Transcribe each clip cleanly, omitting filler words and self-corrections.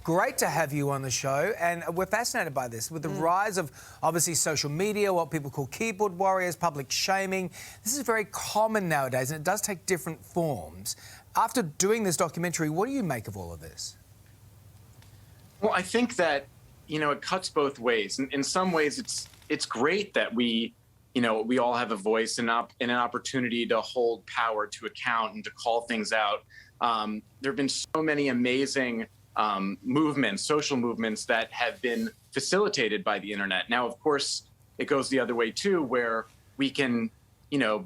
great to have you on the show, and we're fascinated by this. With the rise of, obviously, social media, what people call keyboard warriors, public shaming, this is very common nowadays, and it does take different forms. After doing this documentary, what do you make of all of this? Well, I think that, it cuts both ways. In some ways, it's great that we all have a voice and an opportunity to hold power to account and to call things out. There have been so many amazing movements, social movements that have been facilitated by the internet. Now, of course, it goes the other way too, where we can,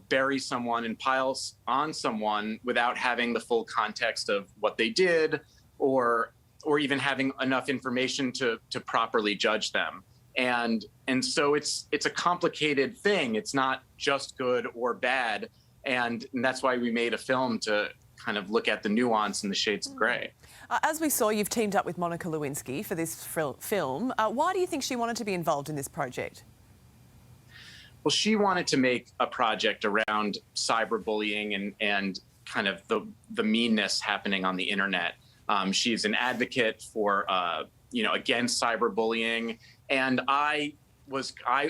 bury someone and pile on someone without having the full context of what they did, or even having enough information to properly judge them. And so it's a complicated thing. It's not just good or bad. And that's why we made a film to kind of look at the nuance and the shades of grey. As we saw, you've teamed up with Monica Lewinsky for this film. Why do you think she wanted to be involved in this project? Well, she wanted to make a project around cyberbullying and kind of the meanness happening on the internet. She's an advocate for, against cyberbullying. And I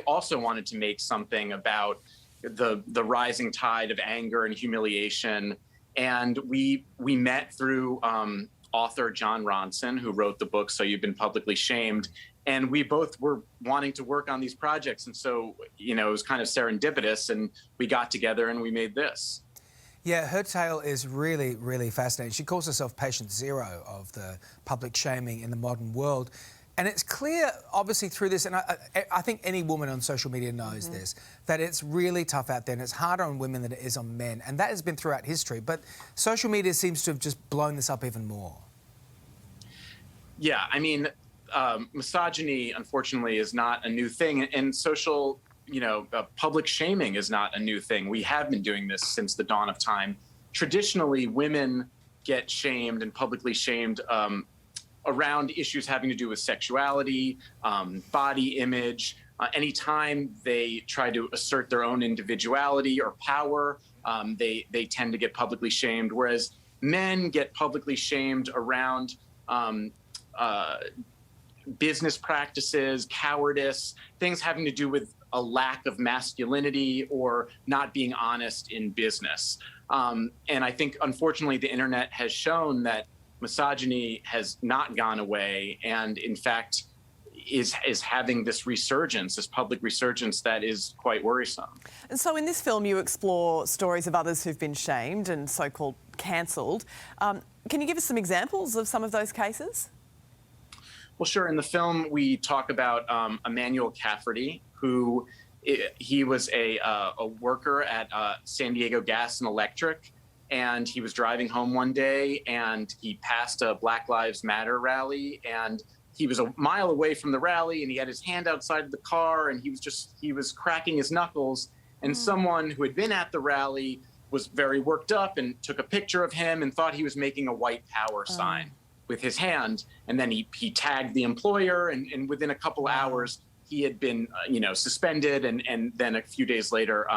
also wanted to make something about the rising tide of anger and humiliation. And we met through author John Ronson, who wrote the book So You've Been Publicly Shamed. And we both were wanting to work on these projects. And so, it was kind of serendipitous, and we got together and we made this. Yeah, her tale is really, really fascinating. She calls herself patient zero of the public shaming in the modern world. And it's clear, obviously, through this, and I think any woman on social media knows this, that it's really tough out there, and it's harder on women than it is on men. And that has been throughout history. But social media seems to have just blown this up even more. Yeah, I mean, misogyny, unfortunately, is not a new thing. And social, public shaming is not a new thing. We have been doing this since the dawn of time. Traditionally, women get shamed and publicly shamed around issues having to do with sexuality, body image. Anytime they try to assert their own individuality or power, they tend to get publicly shamed, whereas men get publicly shamed around business practices, cowardice, things having to do with a lack of masculinity or not being honest in business. And I think, unfortunately, the internet has shown that misogyny has not gone away, and in fact is having this resurgence, this public resurgence that is quite worrisome. And so in this film you explore stories of others who've been shamed and so-called cancelled. Can you give us some examples of some of those cases? Well, sure. In the film we talk about Emmanuel Cafferty, who he was a worker at San Diego Gas and Electric. And he was driving home one day and he passed a Black Lives Matter rally, and he was a mile away from the rally and he had his hand outside of the car and he was cracking his knuckles. And someone who had been at the rally was very worked up and took a picture of him and thought he was making a white power sign with his hand. And then he tagged the employer, and within a couple hours he had been, suspended and then a few days later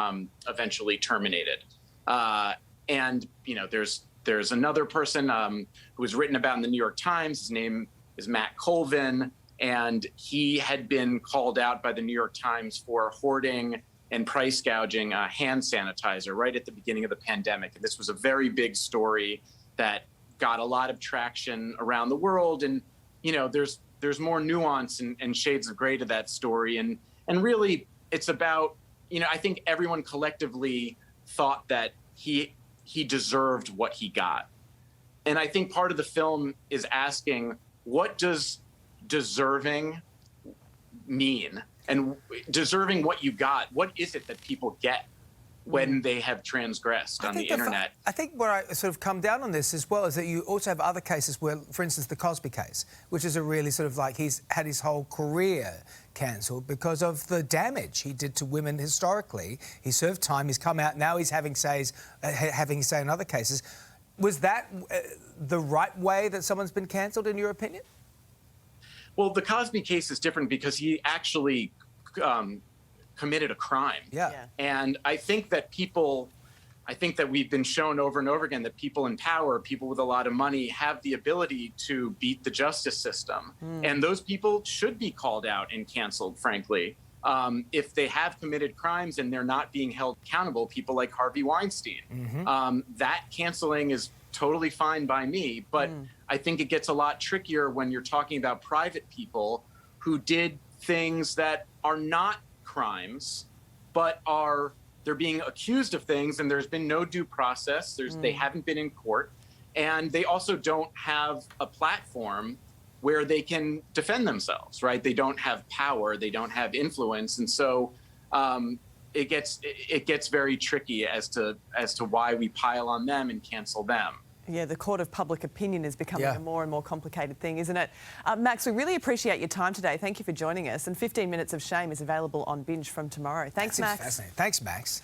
eventually terminated. And, there's another person who was written about in the New York Times. His name is Matt Colvin, and he had been called out by the New York Times for hoarding and price gouging hand sanitizer right at the beginning of the pandemic. And this was a very big story that got a lot of traction around the world. And, there's more nuance and shades of gray to that story. And really, it's about, I think everyone collectively thought that he deserved what he got. And I think part of the film is asking, what does deserving mean? And deserving what you got, what is it that people get when they have transgressed on the internet? I think where I sort of come down on this as well is that you also have other cases where, for instance, the Cosby case, which is a really sort of like he's had his whole career cancelled because of the damage he did to women historically. He served time, he's come out, now he's having say in other cases. Was that the right way that someone's been cancelled, in your opinion? Well, the Cosby case is different because he actually committed a crime. Yeah. And I think that people I think that we've been shown over and over again that people in power, people with a lot of money, have the ability to beat the justice system. And those people should be called out and canceled, frankly. If they have committed crimes and they're not being held accountable, people like Harvey Weinstein, that canceling is totally fine by me. But I think it gets a lot trickier when you're talking about private people who did things that are not crimes, but they're being accused of things, and there's been no due process. They haven't been in court, and they also don't have a platform where they can defend themselves, right? They don't have power, they don't have influence, and so it gets very tricky as to why we pile on them and cancel them. Yeah, the court of public opinion is becoming a more and more complicated thing, isn't it? Max, we really appreciate your time today. Thank you for joining us. And 15 Minutes of Shame is available on Binge from tomorrow. Thanks, Max. Fascinating. Thanks, Max.